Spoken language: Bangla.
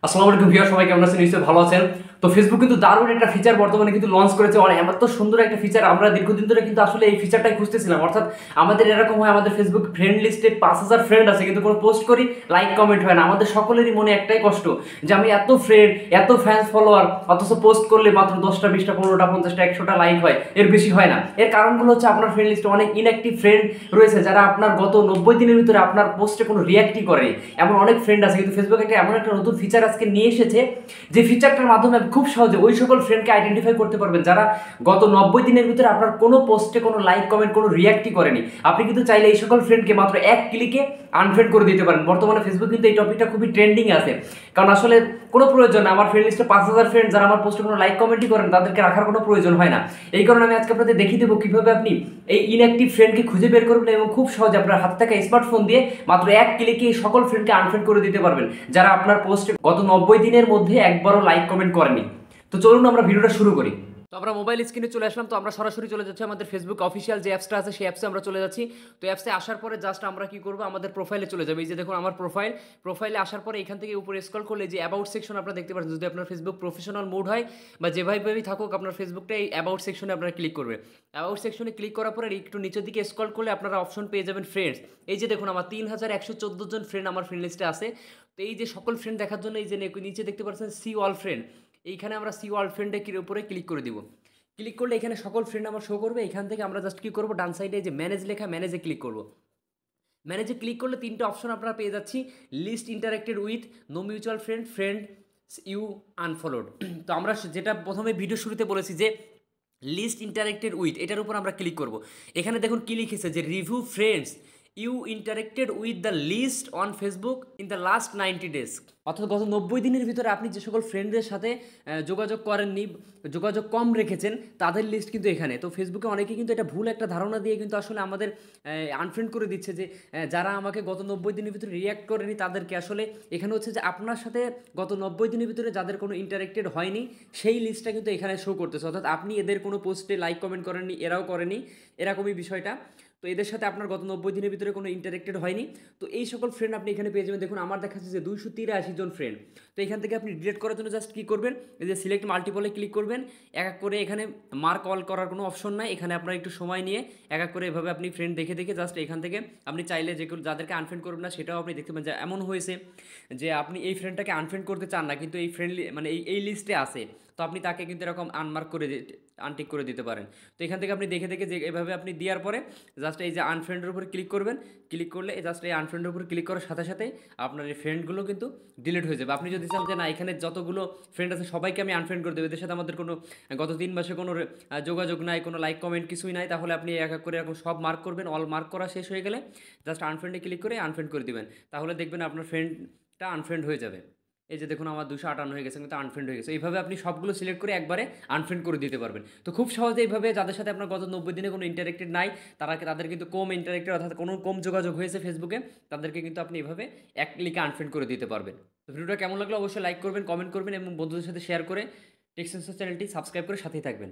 আসসালামু আলাইকুম ভিউয়ার, সবাই কেমন আছেন? নিশ্চয়ই ভালো আছেন। তো ফেসবুক কিন্তু দারুণ একটা ফিচার বর্তমানে কিন্তু লঞ্চ করেছে, এত সুন্দর একটা ফিচার। আমরা দীর্ঘদিন ধরে কিন্তু আসলে এই ফিচারটাই খুঁজতেছিলাম। অর্থাৎ আমাদের এরকম হয়, আমাদের ফেসবুক ফ্রেন্ড লিস্টে 5,000 ফ্রেন্ড আছে, কিন্তু কোনো পোস্ট করি, লাইক কমেন্ট হয় না। আমাদের সকলেরই মনে একটাই কষ্ট যে আমি এত ফ্রেন্ড, এত ফ্যান্স ফলোয়ার, অথচ পোস্ট করলে মাত্র 10টা, 20টা, 15টা, 50টা, 100টা লাইক হয়, এর বেশি হয় না। এর কারণগুলো হচ্ছে আপনার ফ্রেন্ড লিস্টে অনেক ইনঅ্যাক্টিভ ফ্রেন্ড রয়েছে, যারা আপনার গত 90 দিনের ভিতরে আপনার পোস্টে কোনো রিয়াক্টই করেনি। এমন অনেক ফ্রেন্ড আছে। কিন্তু ফেসবুক এমন একটা নতুন ফিচার আজকে নিয়ে এসেছে, যে ফিচারটার মাধ্যমে খুব সহজে ওই সকল ফ্রেন্ডকে আইডেন্টিফাই করতে পারবেন যারা গত 90 দিনের ভিতরে আপনার কোনো পোস্টে কোনো লাইক কমেন্ট কোনো রিয়াক্টই করেনি। আপনি কিন্তু চাইলে এই সকল ফ্রেন্ডকে মাত্র এক ক্লিকে আনফ্রেন্ড করে দিতে পারেন। বর্তমানে ফেসবুক কিন্তু এই টপিকটা খুবই ট্রেন্ডিং আছে, কারণ আসলে কোনো প্রয়োজন না। আমার ফ্রেন্ড লিস্টে 5,000 ফ্রেন্ড যারা আমার পোস্টে কোনো লাইক কমেন্টই করেন, তাদেরকে রাখার কোনো প্রয়োজন হয় না। এই কারণে আমি আজকে আপনাদের দেখিয়ে দেবো কিভাবে আপনি এই ইনঅ্যাক্টিভ ফ্রেন্ডকে খুঁজে বের করবেন এবং খুব সহজে আপনার হাত থেকে স্মার্টফোন দিয়ে মাত্র এক ক্লিকে এই সকল ফ্রেন্ডকে আনফ্রেন্ড করে দিতে পারবেন যারা আপনার পোস্টে গত 90 দিনের মধ্যে একবারও লাইক কমেন্ট করেনি। তো চলুন আমরা ভিডিওটা শুরু করি। তো আমরা মোবাইল স্ক্রিনে চলে আসলাম। তো আমরা সরাসরি চলে যাচ্ছি আমাদের ফেসবুক অফিসিয়াল যে অ্যাপসটা আছে, সেই অ্যাপসে আমরা চলে যাচ্ছি। তো অ্যাপসে আসার পরে জাস্ট আমরা কি করব, আমাদের প্রোফাইলে চলে যাবে। এই যে দেখুন আমার প্রোফাইলে আসার পরে এখান থেকে উপরে স্ক্রল করলে যে অ্যাবাউট সেকশন আপনারা দেখতে পাচ্ছেন। যদি আপনার ফেসবুক প্রফেশনাল মোড হয় বা যেভাবেই থাকুক, আপনার ফেসবুকটা এই অ্যাবাউট সেকশনে আপনারা ক্লিক করবে। অ্যাবাউট সেকশনে ক্লিক করার পরে একটু নিচের দিকে স্ক্রল করলে আপনারা অপশন পেয়ে যাবেন ফ্রেন্ডস। এই যে দেখুন আমার 3,114 জন ফ্রেন্ড আমার ফ্রেন্ড লিস্টে আছে। তো এই যে সকল ফ্রেন্ড দেখার জন্য এই যে নিচে দেখতে পাচ্ছেন সি অল ফ্রেন্ড, এইখানে আমরা সি অল ফ্রেন্ডের উপরে ক্লিক করে দিব। ক্লিক করলে এখানে সকল ফ্রেন্ড আমার শো করবে। এখান থেকে আমরা জাস্ট কি করব, ডান সাইডে যে ম্যানেজ লেখা, ম্যানেজে ক্লিক করব। ম্যানেজে ক্লিক করলে তিনটে অপশন আপনারা পেয়ে যাচ্ছি, list interacted with, no mutual friend, friend you unfollowed. তো আমরা যেটা প্রথমে ভিডিও শুরুতে বলেছি যে লিস্ট ইন্টারেক্টেড উইথ, এটার উপর আমরা ক্লিক করব। এখানে দেখুন কি লিখেছে যে review friends you interacted with the list on Facebook in the last 90 days. অর্থাৎ গত 90 দিনের ভিতরে আপনি যে সকল ফ্রেন্ডদের সাথে যোগাযোগ করেননি, যোগাযোগ কম রেখেছেন, তাদের লিস্ট কিন্তু এখানে। তো ফেসবুকে অনেকে কিন্তু এটা ভুল একটা ধারণা দিয়ে কিন্তু আসলে আমাদের আনফ্রেন্ড করে দিচ্ছে যে যারা আমাকে গত 90 দিনের ভিতরে রিয়াক্ট করেনি তাদেরকে। আসলে এখানে হচ্ছে যে আপনার সাথে গত 90 দিনের ভিতরে যাদের কোনো ইন্টারেক্টেড হয়নি, সেই লিস্টটা কিন্তু এখানে শো করতেছে। অর্থাৎ আপনি এদের কোনো পোস্টে লাইক কমেন্ট করেননি, এরাও করেনি, এরকমই বিষয়টা। তো এদের সাথে আপনার গত 90 দিনের ভিতরে কোনো ইন্টারেক্টেড হয়নি। তো এই সকল ফ্রেন্ড আপনি এখানে পেয়ে যাবেন। দেখুন আমার দেখাচ্ছে যে 283 জন ফ্রেন্ড। তো এখান থেকে আপনি ডিলিট করার জন্য জাস্ট কী করবেন, এই যে সিলেক্ট মাল্টিপলে ক্লিক করবেন। এক এক করে এখানে মার্ক অল করার কোনো অপশন নাই, এখানে আপনার একটু সময় নিয়ে এক এক করে এভাবে আপনি ফ্রেন্ড দেখে দেখে জাস্ট এখান থেকে আপনি চাইলে যেগুলো যাদেরকে আনফ্রেন্ড করবেন না, সেটাও আপনি দেখতে পাবেন যে এমন হয়েছে যে আপনি এই ফ্রেন্ডটাকে আনফ্রেন্ড করতে চান না, কিন্তু এই ফ্রেন্ডলি মানে এই লিস্টে আছে। তো আপনি তাকে কিন্তু এরকম আনমার্ক করে আনটিক করে দিতে পারেন। তো এখান থেকে আপনি দেখে দেখে যে এভাবে আপনি দেওয়ার পরে জাস্ট এই যে আনফ্রেন্ডের উপরে ক্লিক করবেন। ক্লিক করলে জাস্ট এই আনফ্রেন্ডের উপরে ক্লিক করার সাথে সাথে আপনার এই ফ্রেন্ডগুলো কিন্তু ডিলিট হয়ে যাবে। আপনি যদি চান যে না, এখানে যতগুলো ফ্রেন্ড আছে সবাইকে আমি আনফ্রেন্ড করে দেবো, এদের সাথে আমাদের কোনো গত 3 মাসে কোনো যোগাযোগ নাই, কোনো লাইক কমেন্ট কিছুই নাই, তাহলে আপনি এক এক করে এরকম সব মার্ক করবেন। অল মার্ক করা শেষ হয়ে গেলে জাস্ট আনফ্রেন্ডে ক্লিক করে আনফ্রেন্ড করে দিবেন। তাহলে দেখবেন আপনার ফ্রেন্ডটা আনফ্রেন্ড হয়ে যাবে। এই যে দেখুন আমার 258 হয়ে গেছে, কিন্তু আনফ্রেন্ড হয়ে গেছে। এইভাবে আপনি সবগুলো সিলেক্ট করে একবারে আনফ্রেন্ড করে দিতে পারবেন। তো খুব সহজে এইভাবে যাদের সাথে আপনার গত 90 দিনে কোনো ইন্টারেক্টেড নাই, তাদের কিন্তু কম ইন্টারেক্টেড, অর্থাৎ কোনো কম যোগাযোগ হয়েছে ফেসবুকে, তাদেরকে কিন্তু আপনি এভাবে এক ক্লিকে আনফ্রেন্ড করে দিতে পারবেন। তো ভিডিওটা কেমন লাগলো অবশ্যই লাইক করবেন, কমেন্ট করবেন এবং বন্ধুদের সাথে শেয়ার করে টেক সেন্সর চ্যানেলটি সাবস্ক্রাইব করে সাথেই থাকবেন।